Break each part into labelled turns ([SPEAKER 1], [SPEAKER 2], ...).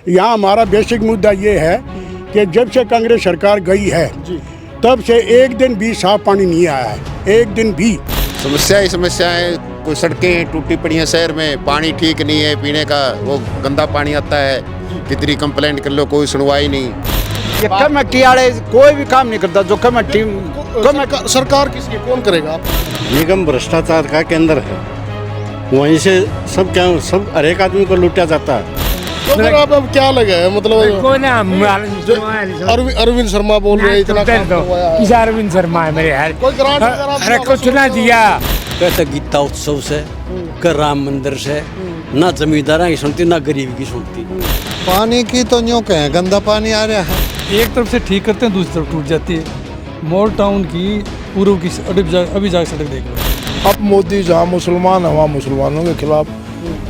[SPEAKER 1] यहाँ हमारा बेसिक मुद्दा ये है कि जब से कांग्रेस सरकार गई है तब से एक दिन भी साफ पानी नहीं आया है, एक दिन भी।
[SPEAKER 2] समस्या ही समस्या है, कोई सड़कें टूटी पड़ी हैं शहर में, पानी ठीक नहीं है पीने का, वो गंदा पानी आता है, कितनी कंप्लेंट कर लो कोई सुनवाई नहीं।
[SPEAKER 3] ये कमेटी वाले कोई भी काम नहीं करता, जो कमेटी
[SPEAKER 4] सरकार किसकी कौन करेगा?
[SPEAKER 5] निगम भ्रष्टाचार का केंद्र है, वहीं से सब हर एक आदमी को लूटा जाता है।
[SPEAKER 4] तो फिर आप अब क्या लगा है मतलब अरविंद शर्मा बोल रहे हैं इतना काम करवाया है।
[SPEAKER 6] किस अरविंद शर्मा है मेरे यार,
[SPEAKER 4] कोई ग्रांट वगैरह
[SPEAKER 6] अरे कुछ ना दिया।
[SPEAKER 7] कहते गीता उत्सव से, कर राम मंदिर से, ना जमींदार की सुनती ना गरीब की सुनती।
[SPEAKER 8] पानी की तो न्यों कहें, गंदा पानी आ रहा है।
[SPEAKER 9] एक तरफ से ठीक करते हैं, दूसरी तरफ टूट जाती है। मॉल टाउन की पूर्व की अभी जाकर सड़क देख लो।
[SPEAKER 4] अब मोदी जहाँ मुसलमान है वहाँ मुसलमानों के खिलाफ,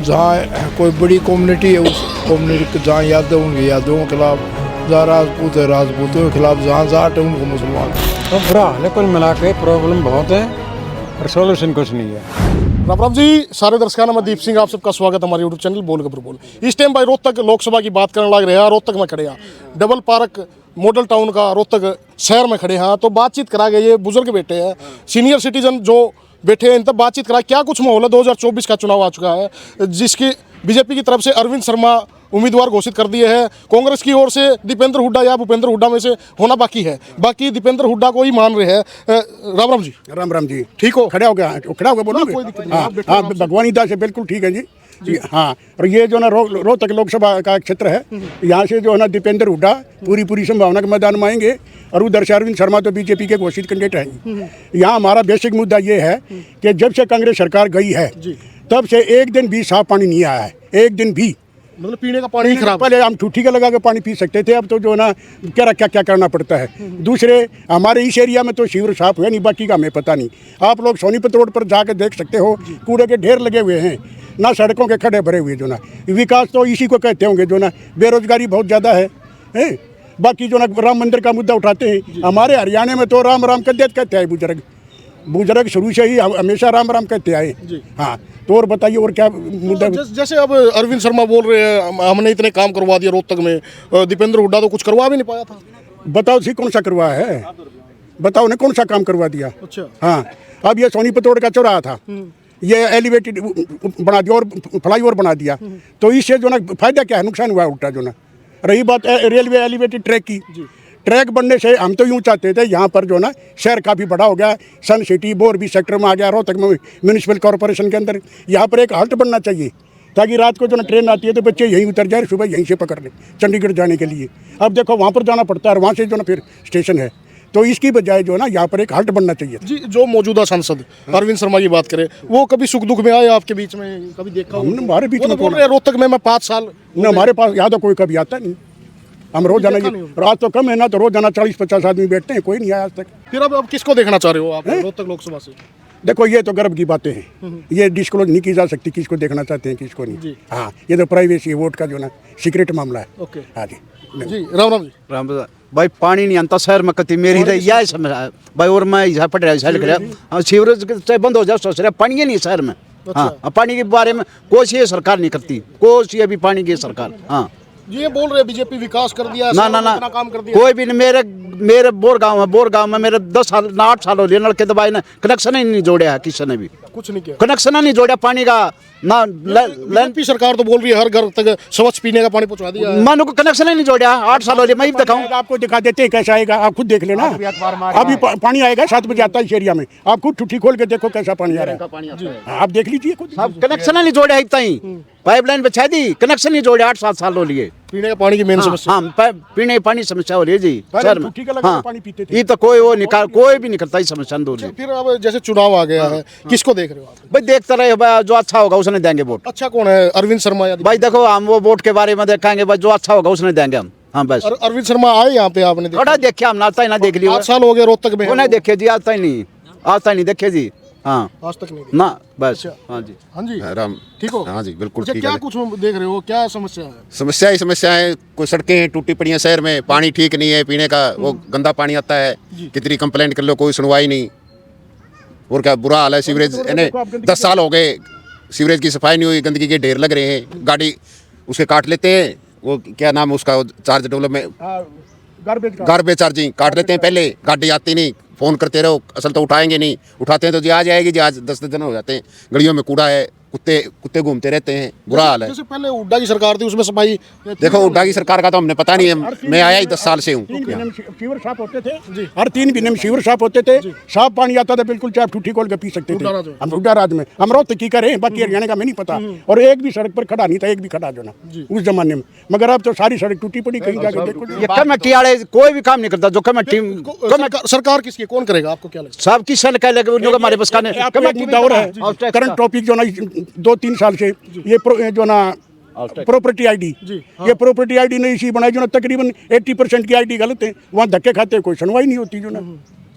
[SPEAKER 4] जहाँ कोई बड़ी कम्युनिटी है उस कम्युनिटी जहाँ यादव उनके यादवों के खिलाफ, जहाँ राजपूत है राजपूतों के खिलाफ, जहाँ जाट है उनको मुसलमान।
[SPEAKER 5] तो बुरा हाल है, कुल मिला के प्रॉब्लम बहुत है और सोल्यूशन कुछ नहीं है।
[SPEAKER 4] राम राम जी सारे दर्शकों, मैं दीप सिंह, आप सबका स्वागत है हमारे यूट्यूब चैनल बोल खबर बोल। इस टाइम भाई रोहतक लोकसभा की बात करने लग रहे हैं। रोहतक में खड़े हैं, डबल पार्क मॉडल टाउन का रोहतक शहर में खड़े हैं। तो बातचीत करा गए, ये बुजुर्ग बैठे हैं, सीनियर सिटीजन जो बैठे हैं, इन तब बातचीत करा क्या कुछ माहौल है। 2024 का चुनाव आ चुका है, जिसकी बीजेपी की तरफ से अरविंद शर्मा उम्मीदवार घोषित कर दिए हैं। कांग्रेस की ओर से दीपेंद्र हुड्डा या भूपेंद्र हुड्डा में से होना बाकी है, बाकी दीपेंद्र हुड्डा को ही मान रहे हैं। राम राम जी।
[SPEAKER 1] राम राम जी।
[SPEAKER 4] ठीक हो?
[SPEAKER 1] खड़ा हो गया, खड़ा हो गया, बोलोगे?
[SPEAKER 4] कोई दिक्कत नहीं।
[SPEAKER 1] हाँ, भगवानी दास से बिल्कुल ठीक है जी। हाँ, और ये जो ना रोहतक लोकसभा का क्षेत्र है, यहाँ से जो है ना दीपेंद्र हुड्डा पूरी संभावना के मैदान में आएंगे, और उधर से अरविंद शर्मा तो बीजेपी के घोषित कैंडिडेट हैं। यहाँ हमारा बेसिक मुद्दा ये है कि जब से कांग्रेस सरकार गई है तब से एक दिन भी साफ पानी नहीं आया है, एक दिन भी।
[SPEAKER 4] मतलब पीने का पानी खराब।
[SPEAKER 1] पहले हम ठूठी का लगा के पानी पी सकते थे, अब तो जो ना क्या करना पड़ता है। दूसरे हमारे इस एरिया में तो सीवर साफ हुआ नहीं, बाकी का हमें पता नहीं। आप लोग सोनीपत रोड पर जाकर देख सकते हो, कूड़े के ढेर लगे हुए हैं, ना सड़कों के खड्डे भरे हुए। जो ना विकास तो इसी को कहते होंगे, जो ना बेरोजगारी बहुत ज़्यादा है। बाकी जो ना राम मंदिर का मुद्दा उठाते हैं, हमारे हरियाणा में तो राम राम कहते हैं बुजुर्ग शुरू से ही हमेशा राम राम कहते आए। हाँ, तो और बताइए और क्या मुद्दा?
[SPEAKER 4] जैसे अब अरविंद शर्मा बोल रहे हैं हमने इतने काम करवा दिया रोहतक में, दीपेंद्र हुड्डा तो कुछ करवा भी नहीं पाया था।
[SPEAKER 1] बताओ सी कौन सा करवाया है, बताओ ने कौन सा काम करवा दिया?
[SPEAKER 4] अच्छा।
[SPEAKER 1] हाँ, अब ये सोनीपत रोड का चौराहा था, ये एलिवेटेड बना दिया और फ्लाईओवर बना दिया, तो इससे जो ना फायदा क्या है, नुकसान हुआ उल्टा। जो ना रही बात रेलवे एलिवेटेड ट्रैक की, ट्रैक बनने से हम तो यूँ चाहते थे यहाँ पर जो ना शहर काफ़ी बड़ा हो गया, सन सिटी बोरबी सेक्टर में आ गया, रोहतक में म्यूनिसिपल कॉरपोरेशन के अंदर यहाँ पर एक हॉल्ट बनना चाहिए, ताकि रात को जो ना ट्रेन आती है तो बच्चे यहीं उतर जाए, सुबह यहीं से पकड़ लें चंडीगढ़ जाने के लिए। अब देखो वहाँ पर जाना पड़ता है, और वहाँ से जो ना फिर स्टेशन है, तो इसकी बजाय जो ना यहाँ पर एक हॉल्ट बनना चाहिए
[SPEAKER 4] जी। जो मौजूदा सांसद अरविंद शर्मा की बात करें, वो कभी सुख दुख में आए आपके बीच में, कभी देखा?
[SPEAKER 1] हमारे बीच में
[SPEAKER 4] बोल रहे रोहतक में मैं 5 साल,
[SPEAKER 1] हमारे पास यहाँ तो कोई कभी आता नहीं। हम रोजाना रात तो कम है ना, तो रोजाना 40-50 आदमी बैठते हैं, कोई नहीं आया आज तक।
[SPEAKER 4] फिर अब किसको देखना चाह रहे हो आप रोहतक लोकसभा से?
[SPEAKER 1] देखो ये तो गर्व की बातें हैं, ये डिस्क्लोज नहीं की जा सकती किसको देखना चाहते हैं किसको नहीं। हाँ, ये तो प्राइवेसी वोट का जो ना सीक्रेट मामला है।
[SPEAKER 4] ओके।
[SPEAKER 1] हाँ जी
[SPEAKER 4] जी। राम राम जी।
[SPEAKER 3] राम भाई, पानी नहीं आता शहर में कति, मेरी तो यह समझ भाई। और मैं यहाँ पढ़ रहा लिख रहा, सीवरेज चाहे बंद हो जाए, सोच रहा पानी ही नहीं शहर में। हाँ, पानी के बारे में कोशिश सरकार नहीं करती, कोशिश अभी पानी की सरकार। हाँ,
[SPEAKER 4] ये बोल रहे बीजेपी विकास कर दिया,
[SPEAKER 3] ना
[SPEAKER 4] काम कर दिया।
[SPEAKER 3] कोई भी नहीं। मेरे बोर गांव में मेरे 10 साल ना 8 साल हो लिए, नलके दबाए ना, कनेक्शन ही नहीं जोड़ा है किसी ने भी,
[SPEAKER 4] कुछ नहीं किया,
[SPEAKER 3] कनेक्शन नहीं जोड़ा पानी का ना।
[SPEAKER 4] बीजेपी सरकार तो बोल रही है हर घर तक स्वच्छ पीने का पानी पहुंचा दिया।
[SPEAKER 3] मानो को कनेक्शन ही नहीं जोड़ा, 8 साल हो लिए। मैं भी दिखाऊं,
[SPEAKER 1] आपको दिखा देते हैं कैसा आएगा, आप खुद देख लेना। अभी पानी आएगा 7 बजे आता है इस एरिया में, आप खुद ठुठी खोल के देखो कैसा पानी आ रहा है, आप देख लीजिए खुद।
[SPEAKER 3] कनेक्शन नहीं जोड़ा इतना ही, पाइपलाइन बिछा दी, कनेक्शन नहीं जोड़े 8-7 साल हो लिए।
[SPEAKER 4] पीने का पानी की मेन समस्या।
[SPEAKER 3] हाँ, पीने पानी समस्या हो रही है जी शहर में।
[SPEAKER 1] हाँ,
[SPEAKER 3] ये तो कोई भी नहीं करता, समस्या दूर।
[SPEAKER 4] फिर अब जैसे चुनाव आ गया है, किसको देख रहे हो आप?
[SPEAKER 3] भाई देखते रहे भाई, जो अच्छा होगा उसने देंगे वोट।
[SPEAKER 4] अच्छा कौन है, अरविंद शर्मा या?
[SPEAKER 3] भाई देखो, हम वो वोट के बारे में देखेंगे, भाई जो अच्छा होगा उसने देंगे हम। हाँ बस।
[SPEAKER 4] अरविंद शर्मा आए यहाँ पे, आपने
[SPEAKER 3] देखा? देखिए हम आता ही ना देख लिया,
[SPEAKER 4] 8 साल हो गए रोहतक में।
[SPEAKER 3] नहीं देखे जी, आता ही नहीं देखे जी। हाँ,
[SPEAKER 4] आज तक नहीं
[SPEAKER 3] ना बस। हाँ जी।
[SPEAKER 4] हाँ जी।
[SPEAKER 2] राम
[SPEAKER 4] ठीक हो?
[SPEAKER 2] हाँ जी बिल्कुल
[SPEAKER 4] अच्छा,
[SPEAKER 2] ठीक
[SPEAKER 4] क्या
[SPEAKER 2] है।
[SPEAKER 4] कुछ देख रहे हो, क्या समस्या है?
[SPEAKER 2] समस्या ही समस्या है, कोई सड़कें टूटी पड़ी हैं शहर में, पानी ठीक नहीं है पीने का, वो गंदा पानी आता है, कितनी कंप्लेंट कर लो कोई सुनवाई नहीं। और क्या बुरा हाल है, सीवरेज 10 साल हो गए, सीवरेज की सफाई नहीं हुई, गंदगी के ढेर लग रहे हैं, गाड़ी उसके काट लेते हैं, वो क्या नाम उसका चार्ज डेवलपमेंट
[SPEAKER 1] गार्बेज का
[SPEAKER 2] गार्बेज चार्जिंग काट लेते हैं पहले, गाड़ी आती नहीं, फ़ोन करते रहो, असल तो उठाएंगे नहीं, उठाते हैं तो जी आज आएगी जी, आज 10 दिन हो जाते हैं, गलियों में कूड़ा है, कुत्ते घूमते रहते हैं, बुरा हाल है।
[SPEAKER 4] जैसे पहले हुड्डा की सरकार थी उसमें सफाई
[SPEAKER 2] देखो हुड्डा की सरकार का तो हमने पता नहीं है, मैं आया ही 10 साल से हूँ।
[SPEAKER 1] 3 महीने में सीवर साफ होते थे हर 3 महीने में सीवर साफ होते थे, साफ पानी आता था, बिल्कुल चाहे ठूठी खोल के पी सकते थे हम हुड्डा राज में। हम रोहतक की करें, बाकी हरियाणा का मैं नहीं पता, और एक भी सड़क पर खड़ा नहीं था, एक भी खड़ा जो ना उस जमाने में, मगर अब तो सारी सड़क टूटी पड़ी, कहीं जाके देखो
[SPEAKER 3] ये कमेटी वाले कोई भी काम नहीं करता। जो कमेटी
[SPEAKER 4] सरकार किसकी, कौन करेगा, आपको क्या लगता
[SPEAKER 3] सब की सल कह लगे उन लोग हमारे बस का नहीं।
[SPEAKER 1] कमेटी दौर है, करंट टॉपिक जो ना 2-3 साल से ये जो ना प्रॉपर्टी आईडी, ये प्रॉपर्टी आईडी ने इसी बनाई जो ना तकरीबन 80% की आईडी गलत है, वहाँ धक्के खाते कोई सुनवाई नहीं होती जो ना।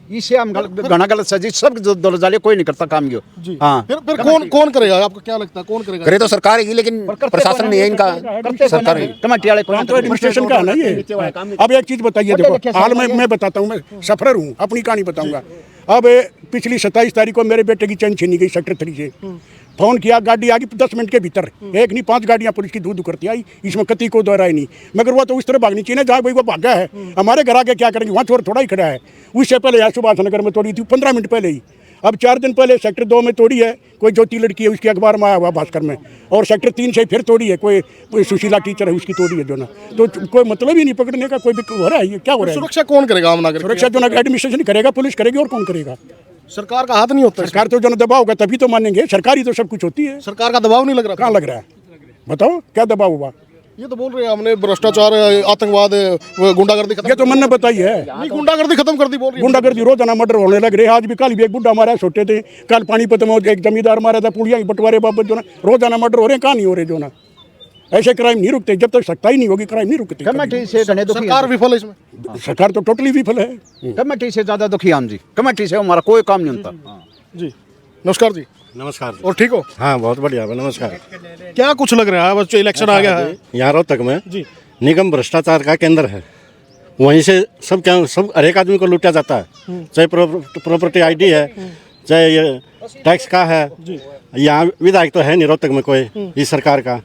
[SPEAKER 3] इससे हम घना गलत सजी सब दौलत जाले कोई नहीं करता काम यो। हाँ
[SPEAKER 4] फिर कौन करेगा, आपको क्या लगता है कौन करेगा?
[SPEAKER 2] करे तो सरकार ही, लेकिन प्रशासन नहीं है इनका, सरकार है।
[SPEAKER 3] कमेटी वाले
[SPEAKER 1] काम तो एडमिनिस्ट्रेशन का है ना ये। अब एक चीज बताइए, देखो हाल में मैं बताता हूँ, मैं सफर हूँ, अपनी कहानी बताऊंगा। अब पिछली 27 तारीख को मेरे बेटे की चैन छीनी गई सेक्टर 3 से, फोन किया, गाड़ी आ गई 10 मिनट के भीतर, एक नहीं 5 गाड़ियां पुलिस की दूर करती आई, इसमें कति को दोहराई नहीं, मगर वो तो उस तरह भागनी चाहिए जहाँ भाई वो भागा है, हमारे घर आके क्या करेंगे, वहाँ चोर थोड़ा ही खड़ा है। उससे पहले यहाँ सुभाष नगर में तोड़ी थी 15 मिनट पहले ही, अब 4 दिन पहले सेक्टर 2 में तोड़ी है, कोई ज्योति लड़की है उसके अखबार में आया हुआ भास्कर में, और सेक्टर 3 से फिर तोड़ी है, कोई सुशीला टीचर है उसकी तोड़ी है जो ना, तो कोई मतलब ही नहीं पकड़ने का, कोई भी हो रहा है, ये क्या हो रहा है?
[SPEAKER 4] सुरक्षा कौन करेगा आम नागरिक?
[SPEAKER 1] सुरक्षा जो ना एडमिनिस्ट्रेशन करेगा, पुलिस करेगी, और कौन करेगा?
[SPEAKER 4] सरकार का हाथ नहीं होता,
[SPEAKER 1] सरकार तो जो ना दबाव होगा तभी तो मानेंगे, सरकारी तो सब कुछ होती है,
[SPEAKER 4] सरकार का दबाव नहीं लग रहा?
[SPEAKER 1] कहाँ लग रहा है बताओ, क्या दबाव हुआ?
[SPEAKER 4] ये तो बोल रहे हैं हमने भ्रष्टाचार, आतंकवाद, गुंडागर्दी खत्म,
[SPEAKER 1] ये तो मैंने बताई है,
[SPEAKER 4] नहीं गुंडागर्दी खत्म कर दी बोल रही है।
[SPEAKER 1] गुंडागर्दी रोजाना मर्डर होने लग रहे हैं। आज भी कल भी एक बुढ़ा मारा, छोटे थे, कल पानीपत में एक जमींदार मारा था, पुलिया बंटवारे बाबत जो ना रोजाना मर्डर हो रहे हैं, कहाँ नहीं हो रहे जो ना। ऐसे क्राइम नहीं रुकते, जब तक सख्ताई नहीं होगी क्राइम नहीं रुकते।
[SPEAKER 3] कमेटी से घने दुखी
[SPEAKER 4] सरकार विफल है इसमें,
[SPEAKER 1] सरकार तो टोटली विफल है,
[SPEAKER 3] कमेटी से ज्यादा दुखी हम जी, कमेटी से हमारा कोई काम नहीं होता।
[SPEAKER 4] जी नमस्कार जी।
[SPEAKER 5] नमस्कार जी।
[SPEAKER 4] और ठीक हो?
[SPEAKER 5] हाँ बहुत बढ़िया, नमस्कार।
[SPEAKER 4] क्या कुछ लग रहा है, बच्चे इलेक्शन आ गया है
[SPEAKER 5] यहाँ रोहतक में
[SPEAKER 4] जी,
[SPEAKER 5] निगम भ्रष्टाचार का केंद्र है, वहीं से सब हर एक आदमी को लूटा जाता है, चाहे प्रॉपर्टी आईडी है, चाहे ये टैक्स का है। यहाँ विधायक तो है नहीं रोहतक में कोई इस सरकार का,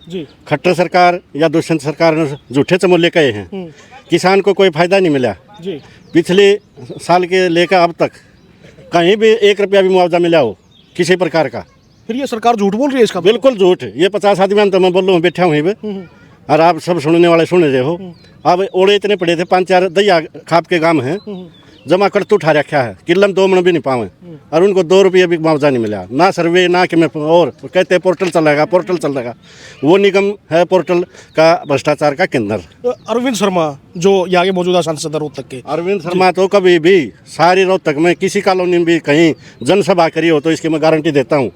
[SPEAKER 5] खट्टर सरकार या दुष्यंत सरकार ने झूठे चमोले कहे हैं, किसान को कोई फायदा नहीं मिला। पिछले साल के लेकर अब तक कहीं भी 1 रुपया भी मुआवजा मिला हो किसी प्रकार का।
[SPEAKER 4] फिर ये सरकार झूठ बोल रही है इसका?
[SPEAKER 5] बिल्कुल झूठ। ये 50 आदमी तो मैं बोल रहा हूँ, बैठा हूँ यहीं पे, और आप सब सुनने वाले सुन रहे हो। अब ओड़े इतने पड़े थे, 5-4 दैया खाप के गांव हैं, जमा कर तो उठा रखा है, किल्लम 2 मन भी नहीं पावे, और उनको 2 रुपये भी मुआवजा नहीं मिला, ना सर्वे ना कि मैं, और कहते हैं पोर्टल चलेगा, पोर्टल चलेगा। वो निगम है पोर्टल का भ्रष्टाचार का केंद्र।
[SPEAKER 4] अरविंद शर्मा जो यहाँ के मौजूदा सांसद है रोहतक के,
[SPEAKER 5] अरविंद शर्मा तो कभी भी सारी रोहतक में किसी कॉलोनी में भी कहीं जनसभा करी हो तो इसकी मैं गारंटी देता हूँ।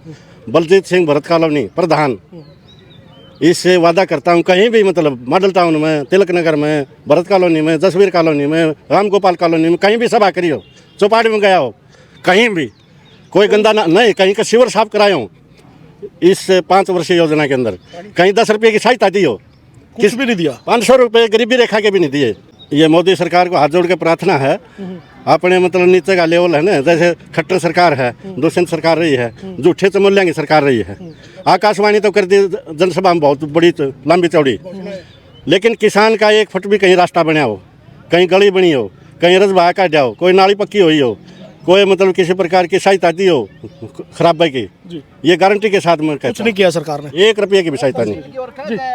[SPEAKER 5] बलजीत सिंह भरत कॉलोनी प्रधान, इससे वादा करता हूँ, कहीं भी मतलब मॉडल टाउन में, तिलक नगर में, भरत कॉलोनी में, जसवीर कॉलोनी में, राम गोपाल कॉलोनी में, कहीं भी सभा करी हो, चौपाटी में गया हो, कहीं भी कोई गंदा नहीं, कहीं का सीवर साफ कराया हूँ इस 5 वर्षीय योजना के अंदर, कहीं 10 रुपये की सहायता दी हो,
[SPEAKER 4] कुछ भी नहीं दिया,
[SPEAKER 5] 500 रुपये गरीबी रेखा के भी नहीं दिए। ये मोदी सरकार को हाथ जोड़ के प्रार्थना है, अपने मतलब नीचे का लेवल है ना, जैसे खट्टर सरकार है, दुष्यंत सरकार रही है, झूठे चमोलिया की सरकार रही है, आकाशवाणी तो कर दी जनसभा में बहुत बड़ी लंबी चौड़ी, लेकिन किसान का 1 फुट भी कहीं रास्ता बना हो, कहीं गली बनी हो, कहीं रजबा काटा हो, कोई नाली पक्की हुई हो, कोई मतलब किसी प्रकार की सहायता दी हो खराबे की, ये गारंटी के साथ मैं कहता
[SPEAKER 4] कुछ नहीं किया सरकार ने,
[SPEAKER 5] 1 रुपये की भी सहायता नहीं।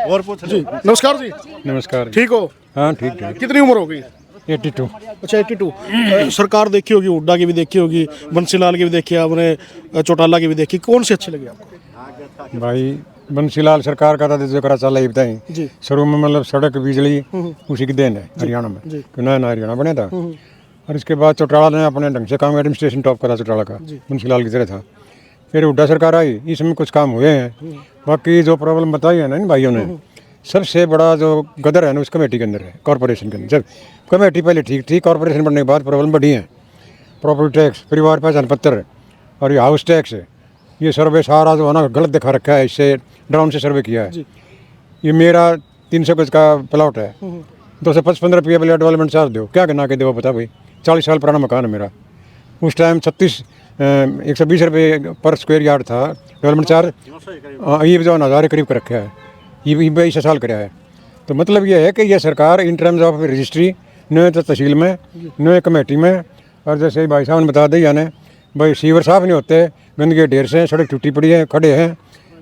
[SPEAKER 5] और पूछ
[SPEAKER 4] जी नमस्कार जी।
[SPEAKER 9] नमस्कार।
[SPEAKER 4] ठीक हो?
[SPEAKER 9] हाँ ठीक ठीक।
[SPEAKER 4] कितनी उम्र हो गई?
[SPEAKER 9] 82।
[SPEAKER 4] अच्छा 82। सरकार देखी होगी, हुड्डा की भी देखी होगी, बंसीलाल की भी देखी, आपने चौटाला की भी देखी, कौन सी अच्छी लगी आपको?
[SPEAKER 9] भाई बंसीलाल सरकार का था जो करा चला बताएं शुरू में, मतलब सड़क बिजली उसी की देन है हरियाणा में, कि नया नया हरियाणा बना था, और इसके बाद चौटाला ने अपने ढंग से काम, एडमिनिस्ट्रेशन टॉप करा चौटाला का, बंसीलाल की तरह था। फिर हुड्डा सरकार आई, इसमें कुछ काम हुए हैं, बाकी जो प्रॉब्लम बताई है ना इन भाइयों ने, सबसे बड़ा जो गदर है ना उस कमेटी के अंदर है, कॉर्पोरेशन के अंदर। जब कमेटी पहले ठीक थी, कॉर्पोरेशन बनने के बाद प्रॉब्लम बढ़ी है। प्रॉपर्टी टैक्स, परिवार पहचान पत्र और ये हाउस टैक्स, ये सर्वे सारा जो है ना गलत दिखा रखा है, इससे ड्रोन से सर्वे किया है। ये मेरा 300 गज का प्लॉट है, 255 रुपये वाले डेवलपमेंट चार्ज दो, क्या करना के दो बता भाई, 40 साल पुराना मकान है मेरा। उस टाइम 120 रुपये पर स्क्वायर यार्ड था डेवलपमेंट चार्ज, ये 1000 करीब कर रखा है, ये 22 साल कराया है। तो मतलब ये है कि ये सरकार इन टर्म्स ऑफ रजिस्ट्री न तो तहसील में न कमेटी में, और जैसे भाई साहब ने बता दिया ने भाई सीवर साफ नहीं होते, गंदगी ढेर से, सड़क टूटी पड़ी है, खड़े हैं।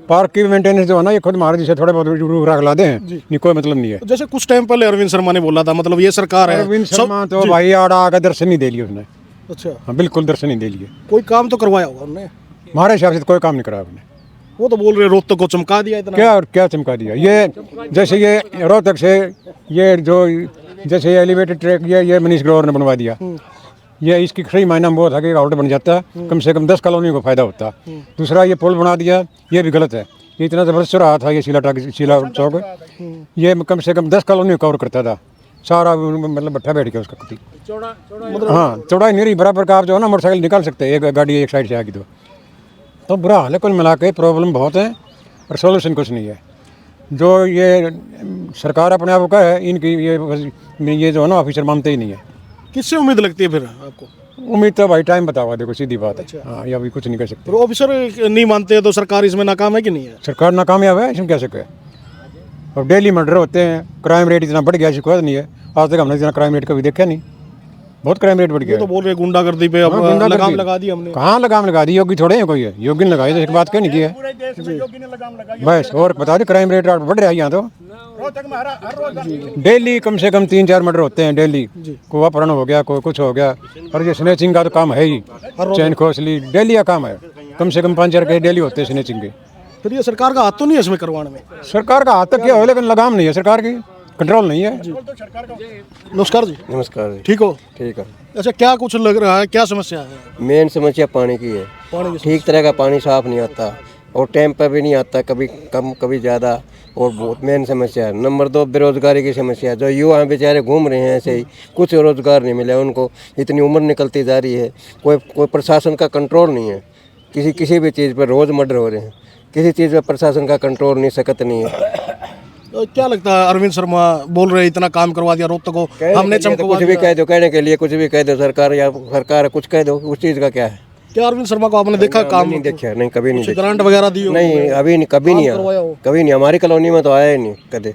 [SPEAKER 9] पार्क की मेंटेनेंस जो है ना ये खुद हमारे जिसे थोड़े बहुत रूख राख ला दें नहीं, कोई मतलब नहीं है।
[SPEAKER 4] जैसे कुछ टाइम पहले अरविंद शर्मा ने बोला था, मतलब ये सरकार है
[SPEAKER 9] अरविंद शर्मा तो भाई आड़ा आकर दर्शन नहीं दे लिए उसने।
[SPEAKER 4] अच्छा,
[SPEAKER 9] हाँ बिल्कुल दर्शन नहीं दे लिए।
[SPEAKER 4] कोई काम तो करवाया होगा उन्होंने?
[SPEAKER 9] हमारे हिसाब से तो कोई काम नहीं करा उसने।
[SPEAKER 4] वो तो बोल रहे रोहतक को चमका दिया इतना।
[SPEAKER 9] क्या और क्या चमका दिया? ये जैसे ये रोहतक से ये जो जैसे ये एलिवेटेड ट्रैक ये मनीष ग्रोवर ने बनवा दिया, ये इसकी सही मायना में वो था कि आउट बन जाता, कम से कम 10 कॉलोनी को फायदा होता। दूसरा ये पुल बना दिया, ये भी गलत है। ये इतना ज़बरदस्त चौराहा था ये शीला चौक, ये कम से कम 10 कॉलोनी को कवर करता था सारा, मतलब भट्ठा बैठ गया उसका कति। हाँ चौड़ाई नहीं रही बराबर का, आप जो है ना मोटरसाइकिल निकाल सकते हैं, एक गाड़ी एक साइड से आगे तो बुरा हाल है। कुल मिला के प्रॉब्लम बहुत है और सोल्यूशन कुछ नहीं है। जो ये सरकार अपने आप का है, इनकी ये जो है ना ऑफिसर मानते ही नहीं है।
[SPEAKER 4] किससे उम्मीद लगती है फिर आपको?
[SPEAKER 9] उम्मीद तो भाई टाइम बतावा, देखो सीधी बात है। हाँ ये अभी कुछ नहीं कर सकते।
[SPEAKER 4] तो ऑफिसर नहीं मानते तो सरकार इसमें नाकाम है कि नहीं है?
[SPEAKER 9] सरकार नाकामयाब है, इसमें क्या शक है। और डेली मर्डर होते हैं, क्राइम रेट इतना बढ़ गया, शिकायत नहीं है। आज तक हमने इतना क्राइम रेट कभी देखा नहीं, बहुत क्राइम रेट बढ़ गया।
[SPEAKER 4] तो बोल रहे गुंडागर्दी पे अब लगाम लगा दी हमने।
[SPEAKER 9] कहाँ लगाम लगा दी? योगी थोड़े हैं कोई है, योगी ने लगाई तो एक बात क्यों नहीं की है बस। और बता दे क्राइम रेट बढ़ रहा है यहाँ तो डेली कम से कम 3-4 मर्डर होते हैं डेली। कोई अपहरण हो गया, कोई कुछ हो गया। और ये स्नेचिंग का तो काम है ही, चैन खोसली डेली का काम है। कम से कम 5-4 केस डेली होते हैं स्नेचिंग के।
[SPEAKER 4] फिर ये सरकार का हाथ तो नहीं है इसमें करवाने में?
[SPEAKER 9] सरकार का हाथ तक क्या हो, लेकिन लगाम नहीं है सरकार की, कंट्रोल नहीं है।
[SPEAKER 4] नमस्कार जी।
[SPEAKER 10] नमस्कार जी।
[SPEAKER 4] ठीक हो?
[SPEAKER 10] ठीक है।
[SPEAKER 4] अच्छा, क्या कुछ लग रहा है, क्या समस्या है?
[SPEAKER 10] मेन समस्या पानी की है।
[SPEAKER 4] पानी
[SPEAKER 10] ठीक तरह का पानी साफ नहीं आता और टाइम पर भी नहीं आता, कभी कम कभी ज़्यादा, और बहुत मेन समस्या है। नंबर 2 बेरोजगारी की समस्या है। जो युवा बेचारे घूम रहे हैं ऐसे ही, कुछ रोजगार नहीं मिला उनको, इतनी उम्र निकलती जा रही है, कोई प्रशासन का कंट्रोल नहीं है। किसी भी चीज़ पर रोज़ मर्डर हो रहे हैं, किसी चीज़ पर प्रशासन का कंट्रोल नहीं, सकत नहीं है।
[SPEAKER 4] तो क्या लगता है अरविंद शर्मा बोल रहे इतना काम करवा दिया रोहतक को, हमने चमकवा
[SPEAKER 10] कुछ भी कह दो, कहने के लिए कुछ भी कह दो सरकार, या सरकार कुछ कह दो, उस चीज़ का क्या है?
[SPEAKER 4] क्या अरविंद शर्मा को आपने देखा काम?
[SPEAKER 10] नहीं देखा, नहीं कभी नहीं देखा।
[SPEAKER 4] ग्रांट वगैरह दी हो?
[SPEAKER 10] नहीं अभी नहीं, कभी नहीं आया, कभी नहीं। हमारी कॉलोनी में तो आया ही नहीं कदे।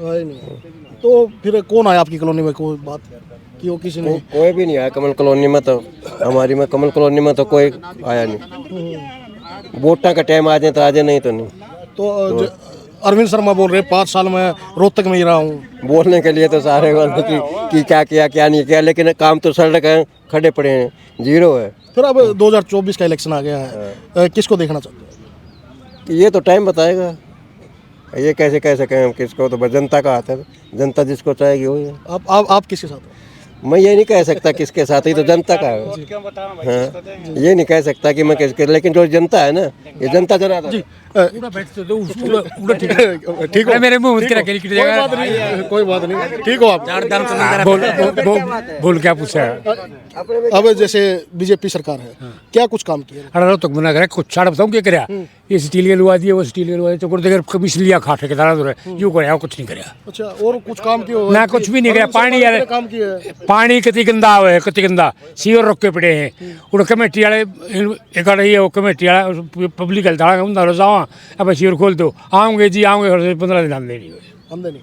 [SPEAKER 4] तो फिर कौन आया आपकी कॉलोनी में? कोई बात की हो किसी ने?
[SPEAKER 10] कोई भी नहीं आया कमल कॉलोनी में तो, हमारी में कमल कॉलोनी में तो कोई आया नहीं। वोटा का टाइम आ जाए तो आ जाए, नहीं तो नहीं।
[SPEAKER 4] तो अरविंद शर्मा बोल रहे 5 साल में रोहतक में ही रहा हूँ।
[SPEAKER 10] बोलने के लिए तो सारे वाले कि क्या किया क्या नहीं किया, लेकिन काम तो सड़क है, खड़े पड़े हैं, जीरो है।
[SPEAKER 4] फिर अब 2024 का इलेक्शन आ गया है, किसको देखना चाहते हो?
[SPEAKER 10] ये तो टाइम बताएगा, ये कैसे कह सकें हम किसको, तो बस जनता का हाथ है, जनता जिसको चाहेगी वही है।
[SPEAKER 4] आप किसके साथ हो?
[SPEAKER 10] मैं ये नहीं कह सकता किसके साथ, ही तो जनता का है। हाँ, ये नहीं कह सकता कि मैं किसके, लेकिन जो जनता है ना, ये जनता जनाता है।
[SPEAKER 4] ठीक हो?
[SPEAKER 6] मेरे मुंह
[SPEAKER 4] कोई बात नहीं, ठीक हो आप?
[SPEAKER 6] बोल क्या पूछा?
[SPEAKER 4] अब जैसे बीजेपी सरकार है, क्या कुछ काम किया?
[SPEAKER 6] अरे तो मना करे कुछ छाड़ बताऊँ क्या कराया? ये स्टील के लुआ दिए, वो स्टील के लुआ दिए, तो देकर कभी लिया खा ठेकेदार यूँ कराया, कुछ नहीं कराया।
[SPEAKER 4] अच्छा, और कुछ काम किया?
[SPEAKER 6] ना कुछ भी नहीं कराया। पानी यार,
[SPEAKER 4] काम किया?
[SPEAKER 6] पानी कति गंदा है, कति गंदा सीवर रोके पड़े हैं। उन कमेटी वाले एक रही है, वो कमेटी वाला पब्लिक हेल्थ वाला उन रोजावा अब सीवर खोल दो, आऊँगे जी आऊँगे, 15 दिन आमदनी
[SPEAKER 4] आमदनी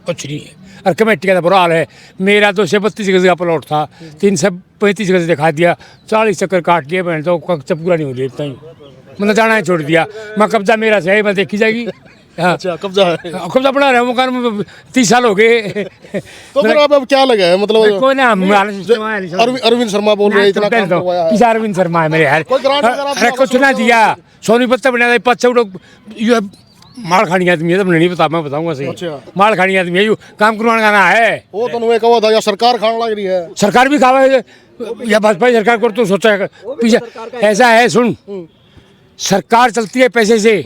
[SPEAKER 6] कुछ नहीं है। और कमेटी का तो बुरा हाल है। मेरा 232 गज का प्लॉट था, 335 गज दिखा दिया, 40 चक्कर काट लिए, बहन तो कब्जा पूरा नहीं हो रही इतना ही, मतलब जाना ही छोड़ दिया। मैं कब्जा मेरा से है, मैं देखी जाएगी। हाँ,
[SPEAKER 4] अच्छा, कब्जा है?
[SPEAKER 6] कब्जा बना रहे मकान में 30 साल हो गए।
[SPEAKER 4] तो फिर अब क्या लगा है, मतलब
[SPEAKER 6] कोई ना
[SPEAKER 4] अरविंद शर्मा बोल रहे इतना काम करवाया है।
[SPEAKER 6] किसा अरविंद शर्मा है मेरे यार? अरे कुछ ना दिया, सोनी पत्ता बना 5 माल खानी आदमी है, तो नहीं पता, मैं बताऊंगा सही।
[SPEAKER 4] अच्छा,
[SPEAKER 6] माल खानी आदमी है, काम करवाने गाना है।
[SPEAKER 4] वो तो नुए कहा था या सरकार खाने लग रही है?
[SPEAKER 6] सरकार भी खावा है या भाजपा सरकार को तो सोचा है पीछे। ऐसा है, सुन, सरकार चलती है पैसे से,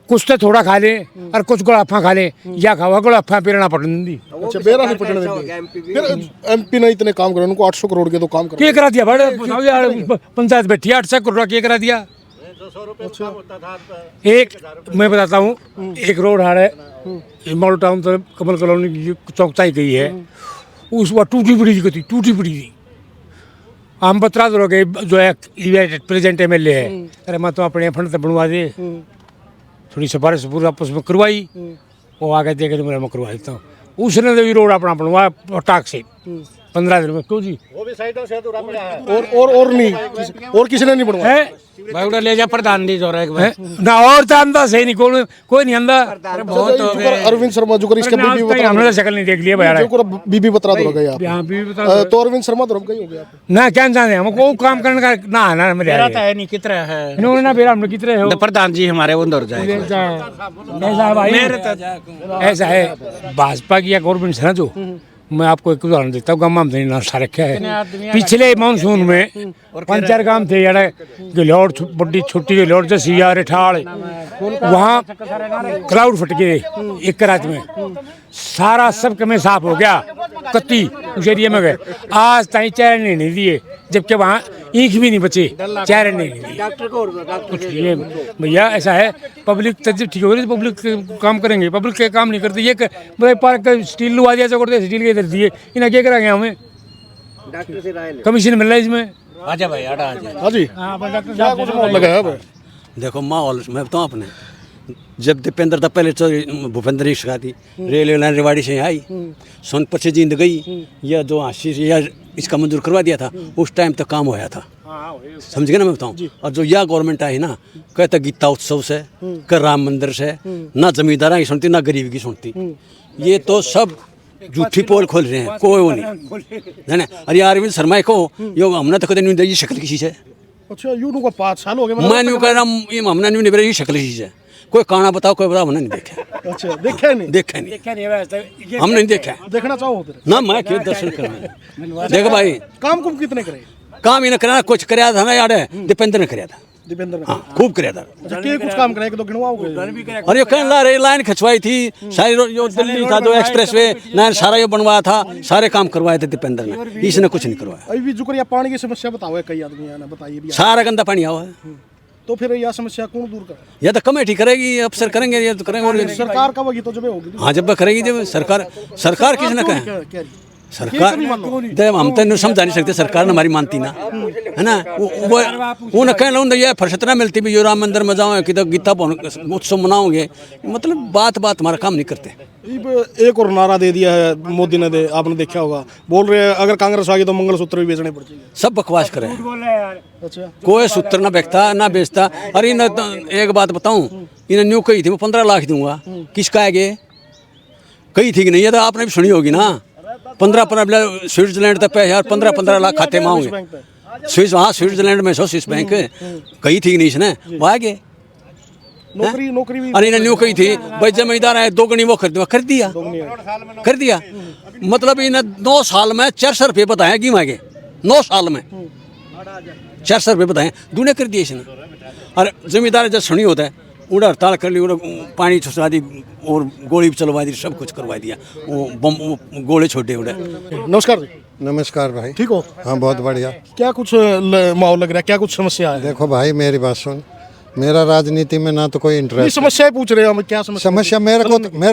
[SPEAKER 6] कुछ तो थोड़ा खा ले और कुछ गुड़ाफा खा ले, या खावा गुड़ाफा पेरना पड़न दी।
[SPEAKER 4] अच्छा, बेरा नहीं पड़ने देती। फिर एमपी ने इतने काम करे, उनको 800 करोड़ के तो काम
[SPEAKER 6] क्या करा दिया? बड़े पंचायत बैठी 800 करोड़ क्या करा दिया? एक मैं बताता हूँ, एक रोड हार है मॉडल टाउन तो कमल कॉलोनी की चौकताई गई है, उस वह टूटी पड़ी थी, टूटी पड़ी थी। हम बता दो जो है प्रेजेंट MLA है, अरे मैं तो अपने फंड से बनवा दे, थोड़ी सिफारिश पूरा आपस में करवाई, वो आके देखे तो मैं करवा देता हूँ। उसने तो भी रोड अपना बनवाया टाक से 15 दिन में। क्यों जी?
[SPEAKER 5] वो भी साइडों से अधूरा पड़ा है।
[SPEAKER 4] और नहीं, और किसी ने नहीं बनवाया
[SPEAKER 6] है
[SPEAKER 7] भाई उड़ा ले जा प्रधान जी जोर
[SPEAKER 6] है? ना और तो अंदा सही नहीं, कोई नहीं अंदा।
[SPEAKER 4] बहुत हो गए। अरविंद शर्मा जो कर इसका बीबी बता,
[SPEAKER 6] हमने शक्ल नहीं देख लिया भाई।
[SPEAKER 4] जो कर बीबी बता दो गए आप।
[SPEAKER 6] यहाँ भी बता
[SPEAKER 4] तो अरविंद शर्मा तो रुक गई हो गया आप।
[SPEAKER 6] ना क्या जानते हम को काम करने का ना ना मेरे
[SPEAKER 7] है नहीं कितना है
[SPEAKER 6] इन्होंने ना बेरा हमने कितने हो
[SPEAKER 7] प्रधान जी हमारे उधर जाए
[SPEAKER 6] ऐसा है भाई, ऐसा है भाजपा की या गवर्नमेंट है ना जो। मैं आपको एक उदाहरण देता हूँ। गाँव में नाश्ता रखा है पिछले मानसून में 5-4 काम थे यार गलोड़ बड़ी छुट्टी गलोड़ जैसी यार ठाड़ वहाँ क्लाउड फट गए एक रात में, सारा सब कमे साफ हो गया कत्ती उस एरिया में गए। आज ताई चेहरे नहीं दिए, जबकि वहाँ ईंख भी नहीं बचे, चेहरे नहीं दिए। भैया ऐसा है पब्लिक तजब ठीक हो रही, पब्लिक काम करेंगे, पब्लिक के काम नहीं करते। ये भाई पार्क स्टील लुआ दिया चौकड़े स्टील के इधर दिए, इन्हें क्या कराएंगे हमें? कमीशन मिल रहा है इसमें।
[SPEAKER 7] आजा भाई आजा
[SPEAKER 4] हाँ जी, क्या कुछ माहौल लगा है अब?
[SPEAKER 7] देखो माहौल मैं बताऊँ अपने, जब दीपेंद्र था पहले तो भूपेंद्र की शिकायत थी, रेलवे लाइन रेवाड़ी से आई, सोनपुर से जींद गई, या जो आशीष या इसका मंजूर करवा दिया था उस टाइम तक काम होया था, समझ गए ना मैं बताऊँ। और जो यह गवर्नमेंट आई ना, कहता गीता उत्सव से, कर राम मंदिर से, ना जमींदारा की सुनती ना गरीब की सुनती। ये तो सब झूठी पोल खोल रहे हैं, कोई वो नहीं है ना। अरे अरविंद शर्मा को यो हमने तो कदे नहीं दी शक्ल किसी से।
[SPEAKER 4] अच्छा यूं को 5 साल हो गए
[SPEAKER 7] मैं नहीं कह रहा हमने नहीं निभरी शक्ल किसी से। कोई काना बताओ, कोई बताओ, हमने नहीं देखा।
[SPEAKER 4] अच्छा देखा नहीं,
[SPEAKER 7] देखा नहीं, हमने नहीं देखा।
[SPEAKER 4] देखना चाहो फिर
[SPEAKER 7] ना मैं क्यों दर्शन करना। देखो भाई
[SPEAKER 4] काम कुम कितने करे?
[SPEAKER 7] काम इन्हें कराना कुछ कराया था ना यार, दीपेंद्र ने कराया था।
[SPEAKER 4] दीपेंद्र ने
[SPEAKER 7] हाँ खूब कराया था।
[SPEAKER 4] अच्छा के कुछ काम करे, एक दो गिनवाओगे?
[SPEAKER 7] और ये कहना रे लाइन खिंचवाई थी सारी, जो दिल्ली था जो एक्सप्रेस वे लाइन सारा ये बनवाया था, सारे काम करवाए थे दीपेंद्र ने, इसने कुछ नहीं करवाया।
[SPEAKER 4] अभी भी जुकर या पानी की समस्या बताओ, कई आदमी आना बताइए भी।
[SPEAKER 7] सारा गंदा पानी आवा है,
[SPEAKER 4] तो फिर यह समस्या कौन दूर करे?
[SPEAKER 7] या तो कमेटी करेगी, अफसर करेंगे, या तो करेंगे और
[SPEAKER 4] सरकार कब होगी? तो जब होगी।
[SPEAKER 7] हाँ जब करेगी, जब सरकार किसने कहे सरकार हम तो इन्हें समझा नहीं सकते, सरकार ने हमारी मानती ना है ना। वो न कहना ये फुर्सत ना मिलती भी, जो राम मंदिर में जाओ कि तो गीता उत्सव मनाओगे, मतलब बात हमारा काम नहीं करते।
[SPEAKER 4] एक और नारा दे दिया है मोदी ने, आपने देखा होगा, बोल रहे हैं अगर कांग्रेस आ गई तो मंगलसूत्र भी बेचने पड़ जाएंगे।
[SPEAKER 7] सब बकवास करे,
[SPEAKER 4] अच्छा
[SPEAKER 7] कोई सूत्र ना बेचता ना बेचता। अरे इन एक बात बताऊं, इन्हें न्यू कही थी मैं 15 लाख दूंगा, किसका आगे कही थी कि नहीं? है तो आपने भी सुनी होगी ना, 15 स्विट्जरलैंड तक पे यार 15 लाख खाते मांगे स्विस, हाँ स्विट्जरलैंड में स्विस बैंक कही थी नहीं इसने, वो आगे
[SPEAKER 4] नौकरी भी।
[SPEAKER 7] अरे न्यू कही थी भाई जमींदार है 2 गनी वो कर दिया। मतलब इन्हें 9 साल में 400 रुपये बताए कि मांगे, 9 साल में 400 रुपये बताए दूने कर दिए इसने। और जमींदार जब सुनी होता है उड़ा हड़ताल कर ली, उड़ा पानी छुसा दी और गोली भी चलवा दी, सब कुछ करवा दिया, वो बम गोले छोड़े उड़े।
[SPEAKER 4] नमस्कार जी।
[SPEAKER 8] नमस्कार भाई।
[SPEAKER 4] ठीक हो?
[SPEAKER 8] हाँ बहुत बढ़िया।
[SPEAKER 4] क्या कुछ माहौल लग रहा है, क्या कुछ समस्या है?
[SPEAKER 8] देखो भाई मेरी बात सुन, मेरा राजनीति में ना तो कोई इंटरेस्ट।
[SPEAKER 4] समस्या पूछ रहे हैं हम, क्या
[SPEAKER 8] समस्या मेरे